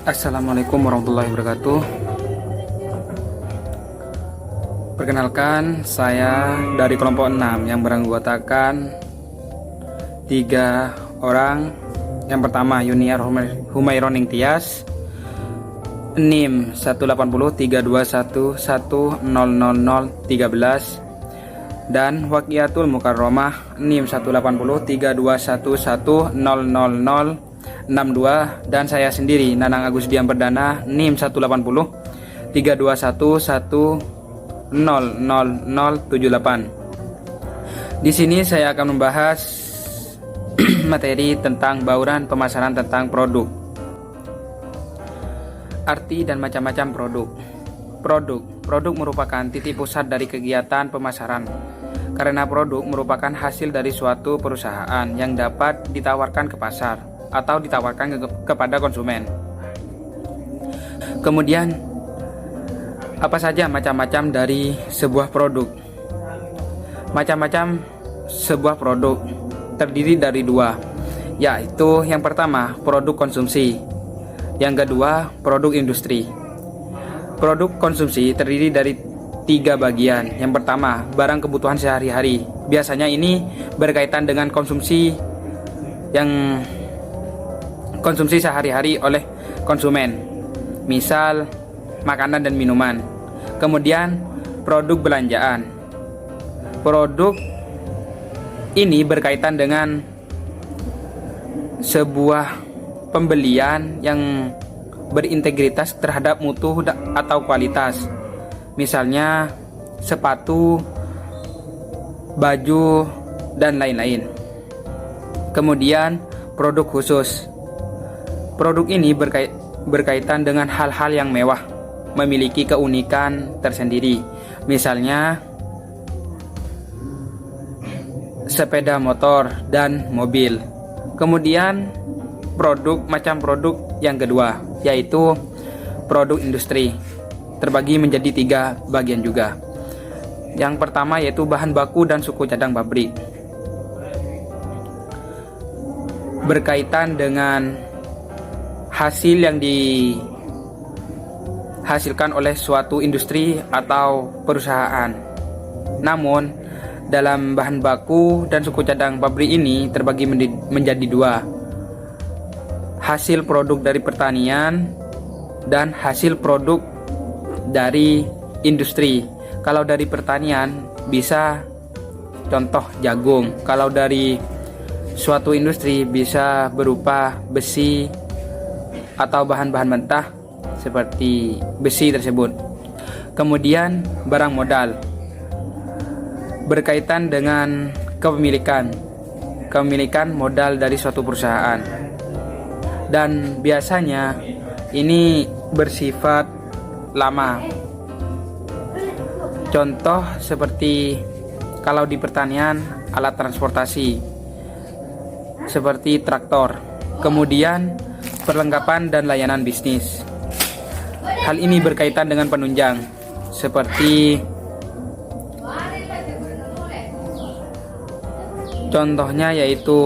Assalamualaikum warahmatullahi wabarakatuh. Perkenalkan, saya dari kelompok 6 yang beranggotakan 3 orang. Yang pertama Yuniar Humaironing Tias, NIM 1803211000013, dan Waqiatul Mukarromah NIM 1803211000062, dan saya sendiri Nanang Agus Dian Perdana NIM 1803221100078. Di sini saya akan membahas materi tentang bauran pemasaran tentang produk, arti dan macam-macam produk. Produk merupakan titik pusat dari kegiatan pemasaran, karena produk merupakan hasil dari suatu perusahaan yang dapat ditawarkan ke pasar atau ditawarkan kepada konsumen. Kemudian, apa saja macam-macam dari sebuah produk? Macam-macam sebuah produk terdiri dari 2, yaitu yang pertama produk konsumsi, yang kedua produk industri. Produk konsumsi terdiri dari 3 bagian. Yang pertama, barang kebutuhan sehari-hari. Biasanya ini berkaitan dengan konsumsi sehari-hari oleh konsumen, misal makanan dan minuman. Kemudian produk belanjaan. Produk ini berkaitan dengan sebuah pembelian yang berintegritas terhadap mutu atau kualitas, misalnya sepatu, baju, dan lain-lain. Kemudian produk khusus. Produk ini berkaitan dengan hal-hal yang mewah, memiliki keunikan tersendiri, misalnya sepeda motor dan mobil. Kemudian macam produk yang kedua, yaitu produk industri, terbagi menjadi 3 bagian juga. Yang pertama yaitu bahan baku dan suku cadang pabrik, berkaitan dengan hasil yang dihasilkan oleh suatu industri atau perusahaan. Namun dalam bahan baku dan suku cadang pabrik ini terbagi menjadi 2, hasil produk dari pertanian dan hasil produk dari industri. Kalau dari pertanian bisa contoh jagung, kalau dari suatu industri bisa berupa besi atau bahan-bahan mentah seperti besi tersebut. Kemudian barang modal, berkaitan dengan kepemilikan modal dari suatu perusahaan, dan biasanya ini bersifat lama. Contoh seperti kalau di pertanian, alat transportasi seperti traktor. Kemudian perlengkapan dan layanan bisnis. Hal ini berkaitan dengan penunjang seperti contohnya yaitu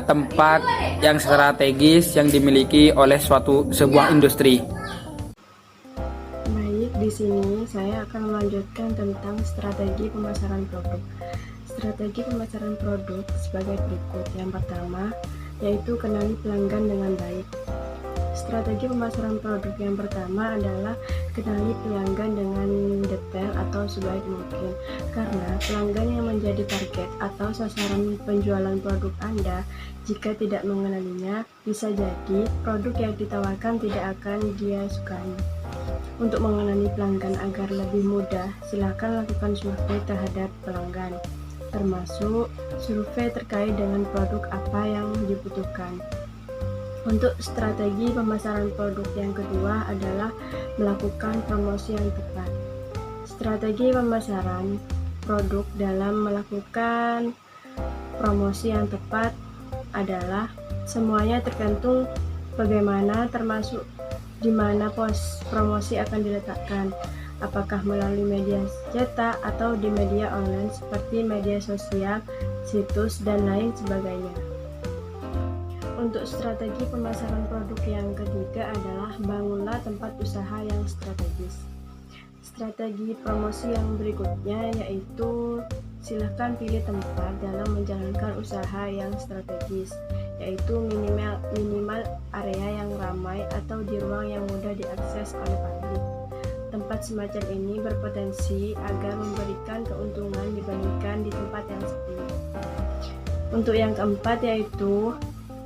tempat yang strategis yang dimiliki oleh sebuah industri. Baik, di sini saya akan melanjutkan tentang strategi pemasaran produk. Strategi pemasaran produk sebagai berikut. Yang pertama, yaitu kenali pelanggan dengan baik. Strategi pemasaran produk yang pertama adalah kenali pelanggan dengan detail atau sebaik mungkin, karena pelanggan yang menjadi target atau sasaran penjualan produk Anda. Jika tidak mengenalinya, bisa jadi produk yang ditawarkan tidak akan dia sukai. Untuk mengenali pelanggan agar lebih mudah, silakan lakukan survei terhadap pelanggan, termasuk survei terkait dengan produk apa yang dibutuhkan. Untuk strategi pemasaran produk yang kedua adalah melakukan promosi yang tepat. Strategi pemasaran produk dalam melakukan promosi yang tepat adalah semuanya tergantung bagaimana, termasuk di mana pos promosi akan diletakkan. Apakah melalui media cetak atau di media online seperti media sosial, situs, dan lain sebagainya. Untuk strategi pemasaran produk yang ketiga adalah bangunlah tempat usaha yang strategis. Strategi promosi yang berikutnya yaitu silakan pilih tempat dalam menjalankan usaha yang strategis, yaitu minimal area yang ramai atau di ruang yang mudah diakses oleh publik. Tempat semacam ini berpotensi agar memberikan keuntungan dibandingkan di tempat yang sepi. Untuk yang keempat yaitu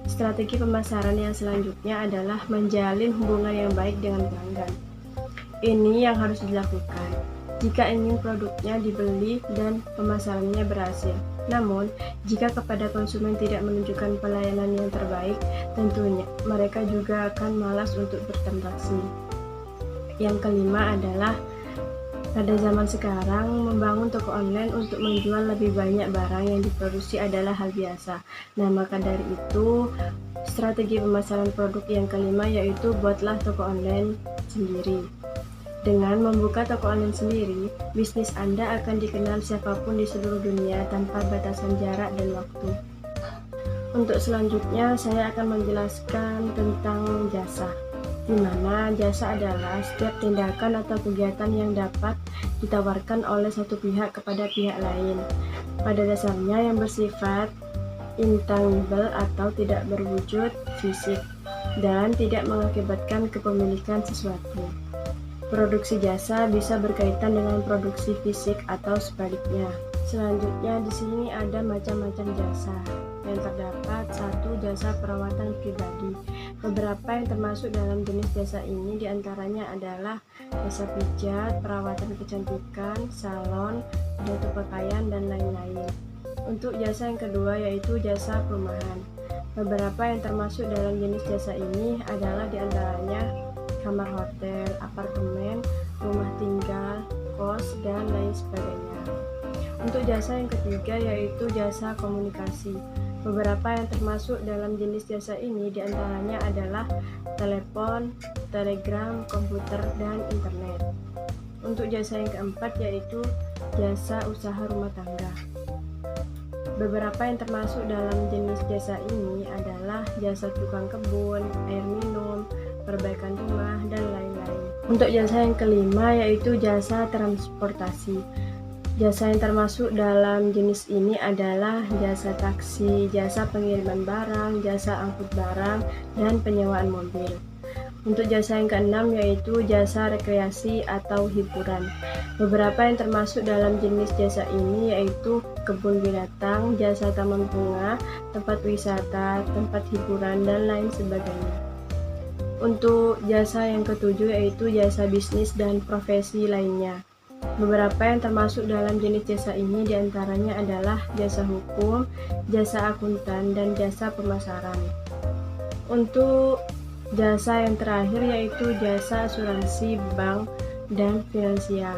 strategi pemasaran yang selanjutnya adalah menjalin hubungan yang baik dengan pelanggan. Ini yang harus dilakukan jika ingin produknya dibeli dan pemasarannya berhasil. Namun, jika kepada konsumen tidak menunjukkan pelayanan yang terbaik, tentunya mereka juga akan malas untuk bertransaksi. Yang kelima adalah pada zaman sekarang, membangun toko online untuk menjual lebih banyak barang yang diproduksi adalah hal biasa. Nah, maka dari itu, strategi pemasaran produk yang kelima yaitu buatlah toko online sendiri. Dengan membuka toko online sendiri, bisnis Anda akan dikenal siapapun di seluruh dunia tanpa batasan jarak dan waktu. Untuk selanjutnya, saya akan menjelaskan tentang jasa, di mana jasa adalah setiap tindakan atau kegiatan yang dapat ditawarkan oleh satu pihak kepada pihak lain. Pada dasarnya yang bersifat intangible atau tidak berwujud fisik dan tidak mengakibatkan kepemilikan sesuatu. Produksi jasa bisa berkaitan dengan produksi fisik atau sebaliknya. Selanjutnya di sini ada macam-macam jasa. Yang terdapat satu, jasa perawatan pribadi. Beberapa yang termasuk dalam jenis jasa ini diantaranya adalah jasa pijat, perawatan kecantikan, salon, jasa pakaian, dan lain-lain. Untuk jasa yang kedua yaitu jasa perumahan. Beberapa yang termasuk dalam jenis jasa ini adalah diantaranya kamar hotel, apartemen, rumah tinggal, kos, dan lain sebagainya. Untuk jasa yang ketiga yaitu jasa komunikasi. Beberapa yang termasuk dalam jenis jasa ini diantaranya adalah telepon, telegram, komputer, dan internet. Untuk jasa yang keempat yaitu jasa usaha rumah tangga. Beberapa yang termasuk dalam jenis jasa ini adalah jasa tukang kebun, air minum, perbaikan rumah, dan lain-lain. Untuk jasa yang kelima yaitu jasa transportasi. Jasa yang termasuk dalam jenis ini adalah jasa taksi, jasa pengiriman barang, jasa angkut barang, dan penyewaan mobil. Untuk jasa yang keenam yaitu jasa rekreasi atau hiburan. Beberapa yang termasuk dalam jenis jasa ini yaitu kebun binatang, jasa taman bunga, tempat wisata, tempat hiburan, dan lain sebagainya. Untuk jasa yang ketujuh yaitu jasa bisnis dan profesi lainnya. Beberapa yang termasuk dalam jenis jasa ini diantaranya adalah jasa hukum, jasa akuntan, dan jasa pemasaran. Untuk jasa yang terakhir yaitu jasa asuransi, bank, dan finansial.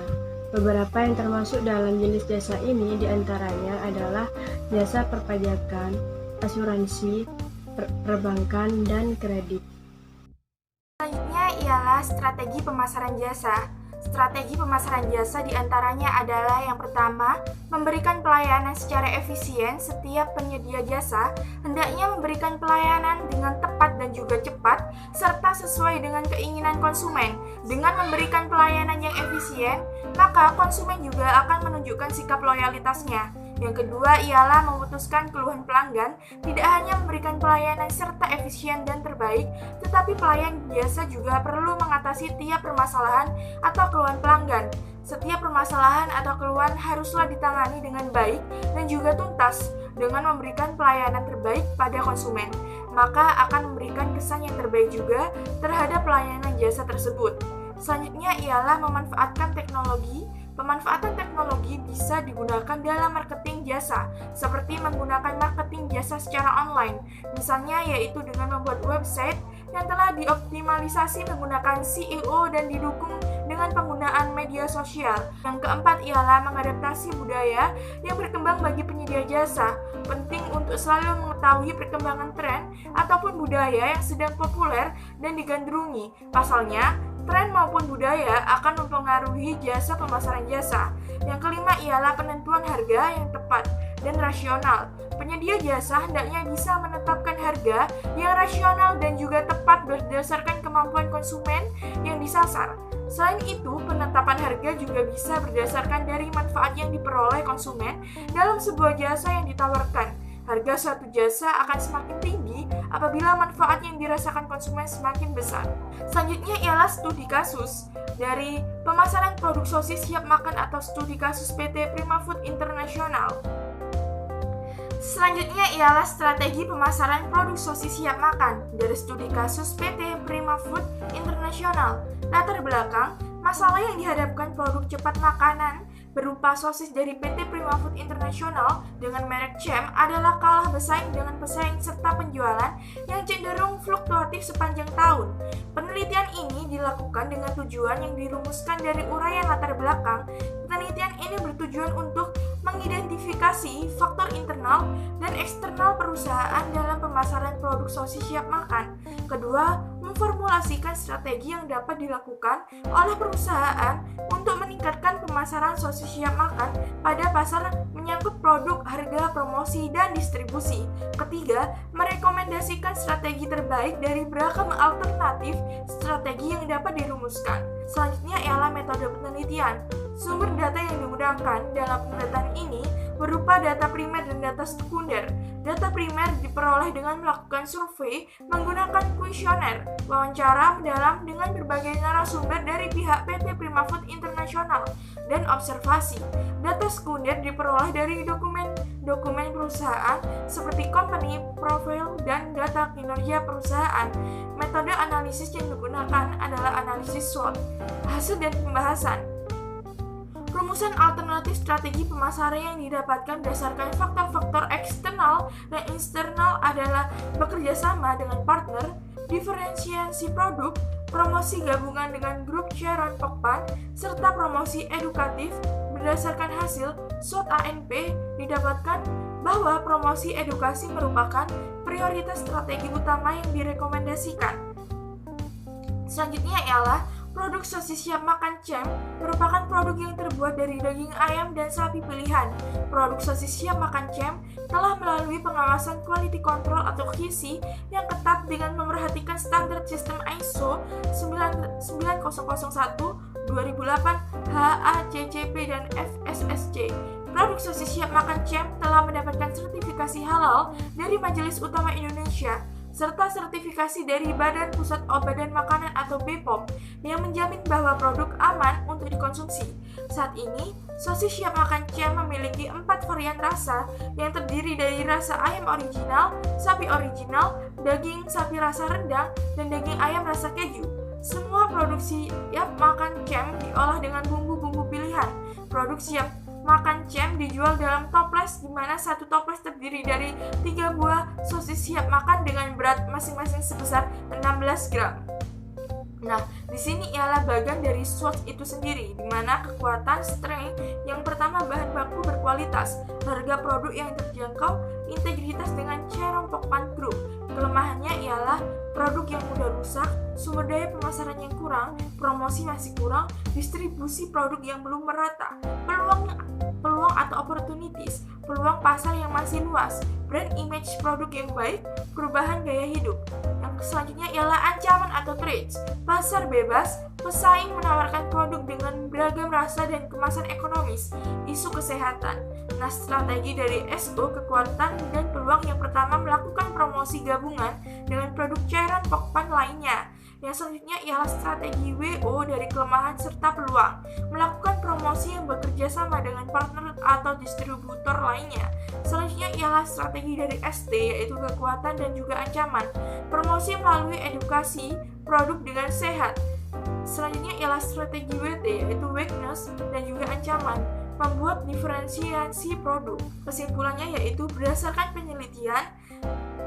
Beberapa yang termasuk dalam jenis jasa ini diantaranya adalah jasa perpajakan, asuransi, perbankan, dan kredit. Selanjutnya ialah strategi pemasaran jasa. Strategi pemasaran jasa diantaranya adalah yang pertama, memberikan pelayanan secara efisien. Setiap penyedia jasa hendaknya memberikan pelayanan dengan tepat dan juga cepat, serta sesuai dengan keinginan konsumen. Dengan memberikan pelayanan yang efisien, maka konsumen juga akan menunjukkan sikap loyalitasnya. Yang kedua ialah memutuskan keluhan pelanggan, tidak hanya memberikan pelayanan serta efisien dan terbaik, tetapi pelayan jasa juga perlu mengatasi tiap permasalahan atau keluhan pelanggan. Setiap permasalahan atau keluhan haruslah ditangani dengan baik dan juga tuntas. Dengan memberikan pelayanan terbaik pada konsumen, maka akan memberikan kesan yang terbaik juga terhadap pelayanan jasa tersebut. Selanjutnya ialah memanfaatkan teknologi. Pemanfaatan teknologi bisa digunakan dalam marketing jasa, seperti menggunakan marketing jasa secara online, misalnya yaitu dengan membuat website yang telah dioptimalisasi menggunakan SEO dan didukung dengan penggunaan media sosial. Yang keempat ialah mengadaptasi budaya yang berkembang bagi penyedia jasa. Penting untuk selalu mengetahui perkembangan tren ataupun budaya yang sedang populer dan digandrungi. Pasalnya, tren maupun budaya akan mempengaruhi jasa pemasaran jasa. Yang kelima ialah penentuan harga yang tepat. dan rasional. Penyedia jasa hendaknya bisa menetapkan harga yang rasional dan juga tepat berdasarkan kemampuan konsumen yang disasar. Selain itu, penetapan harga juga bisa berdasarkan dari manfaat yang diperoleh konsumen dalam sebuah jasa yang ditawarkan. Harga suatu jasa akan semakin tinggi apabila manfaat yang dirasakan konsumen semakin besar. Selanjutnya ialah studi kasus dari pemasaran produk sosis siap makan atau studi kasus PT Prima Food International. Selanjutnya ialah strategi pemasaran produk sosis siap makan dari studi kasus PT Prima Food International. Latar belakang, masalah yang dihadapkan produk cepat makanan berupa sosis dari PT Prima Food International dengan merek Cem adalah kalah bersaing dengan pesaing serta penjualan yang cenderung fluktuatif sepanjang tahun. Penelitian ini dilakukan dengan tujuan yang dirumuskan dari uraian latar belakang. Penelitian ini bertujuan untuk mengidentifikasi faktor internal dan eksternal perusahaan dalam pemasaran produk sosis siap makan. Kedua, memformulasikan strategi yang dapat dilakukan oleh perusahaan untuk meningkatkan pemasaran sosis siap makan pada pasar menyangkut produk, harga, promosi, dan distribusi. Ketiga, merekomendasikan strategi terbaik dari beragam alternatif strategi yang dapat dirumuskan. Selanjutnya ialah metode penelitian. Sumber data yang digunakan dalam penelitian ini berupa data primer dan data sekunder. Data primer diperoleh dengan melakukan survei menggunakan kuesioner, wawancara mendalam dengan berbagai narasumber dari pihak PT Prima Food International, dan observasi. Data sekunder diperoleh dari dokumen perusahaan seperti company profile dan data kinerja perusahaan. Metode analisis yang digunakan adalah analisis SWOT. Hasil dan pembahasan. Rumusan alternatif strategi pemasaran yang didapatkan berdasarkan faktor-faktor eksternal dan internal adalah bekerja sama dengan partner, diferensiasi produk, promosi gabungan dengan grup Sharon Pokpan, serta promosi edukatif. Berdasarkan hasil SWOT ANP didapatkan bahwa promosi edukasi merupakan prioritas strategi utama yang direkomendasikan. Selanjutnya ialah produk sosis siap makan Cem merupakan produk yang terbuat dari daging ayam dan sapi pilihan. Produk sosis siap makan Cem telah melalui pengawasan quality control atau QC yang ketat dengan memerhatikan standar sistem ISO 9001, 2008, HACCP, dan FSSC. Produk sosis siap makan Cem telah mendapatkan sertifikasi halal dari Majelis Ulama Indonesia serta sertifikasi dari Badan Pusat Obat dan Makanan atau BPOM yang menjamin bahwa produk aman untuk dikonsumsi. Saat ini, sosis siap makan Cem memiliki 4 varian rasa yang terdiri dari rasa ayam original, sapi original, daging sapi rasa rendang, dan daging ayam rasa keju. Semua produk siap makan Cem diolah dengan bumbu-bumbu pilihan. Produk siap makan Cem dijual dalam toples, di mana satu toples terdiri dari 3 buah sosis siap makan dengan berat masing-masing sebesar 16 gram. Nah, di sini ialah bagian dari SWOT itu sendiri, di mana kekuatan strength yang pertama bahan baku berkualitas, harga produk yang terjangkau, integritas dengan Sharon Pokpan Group. Kelemahannya ialah produk yang mudah rusak, sumber daya pemasaran yang kurang, promosi masih kurang, distribusi produk yang belum merata, peluang atau opportunities, peluang pasar yang masih luas, brand image produk yang baik, perubahan gaya hidup. Yang selanjutnya ialah ancaman atau threats, pasar bebas, pesaing menawarkan produk dengan beragam rasa dan kemasan ekonomis, isu kesehatan. Nah, strategi dari SO, kekuatan dan peluang yang pertama melakukan promosi gabungan dengan produk cairan Pokpan lainnya. Yang selanjutnya ialah strategi WO dari kelemahan serta peluang, melakukan promosi yang bekerja sama dengan partner atau distributor lainnya. Selanjutnya ialah strategi dari ST, yaitu kekuatan dan juga ancaman, promosi melalui edukasi produk dengan sehat. Selanjutnya ialah strategi WT, yaitu weakness dan juga ancaman, membuat diferensiasi produk. Kesimpulannya yaitu berdasarkan penelitian,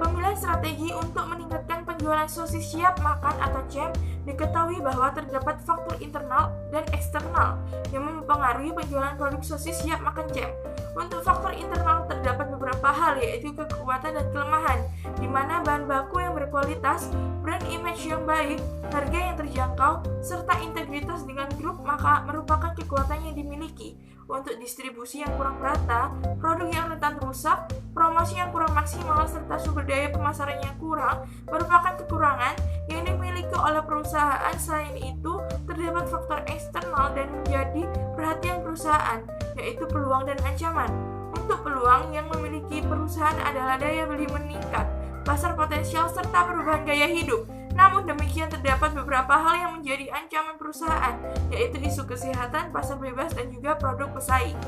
pemilihan strategi untuk meningkatkan penjualan sosis siap makan atau Cem diketahui bahwa terdapat faktor internal dan eksternal yang mempengaruhi penjualan produk sosis siap makan Cem. Untuk faktor internal terdapat beberapa hal, yaitu kekuatan dan kelemahan, di mana bahan baku yang berkualitas, brand image yang baik, harga yang terjangkau, serta integritas dengan grup maka merupakan kekuatan yang dimiliki. Untuk distribusi yang kurang merata, produk yang rentan rusak, promosi yang kurang maksimal, serta sumber daya pemasaran yang kurang merupakan kekurangan yang dimiliki oleh perusahaan. Selain itu, terdapat faktor eksternal dan menjadi perhatian perusahaan, yaitu peluang dan ancaman. Untuk peluang yang memiliki perusahaan adalah daya beli meningkat, pasar potensial, serta perubahan gaya hidup. Namun demikian, terdapat beberapa hal yang menjadi ancaman perusahaan, yaitu isu kesehatan, pasar bebas, dan juga produk pesaing.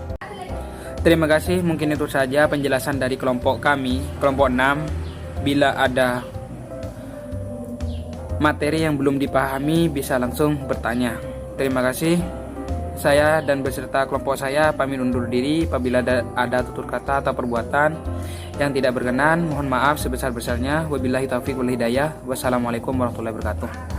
Terima kasih, mungkin itu saja penjelasan dari kelompok kami, kelompok 6. Bila ada materi yang belum dipahami, bisa langsung bertanya. Terima kasih. Saya dan beserta kelompok saya pamit undur diri. Apabila ada tutur kata atau perbuatan yang tidak berkenan, mohon maaf sebesar-besarnya. Wabillahi taufiq wal hidayah. Wassalamualaikum warahmatullahi wabarakatuh.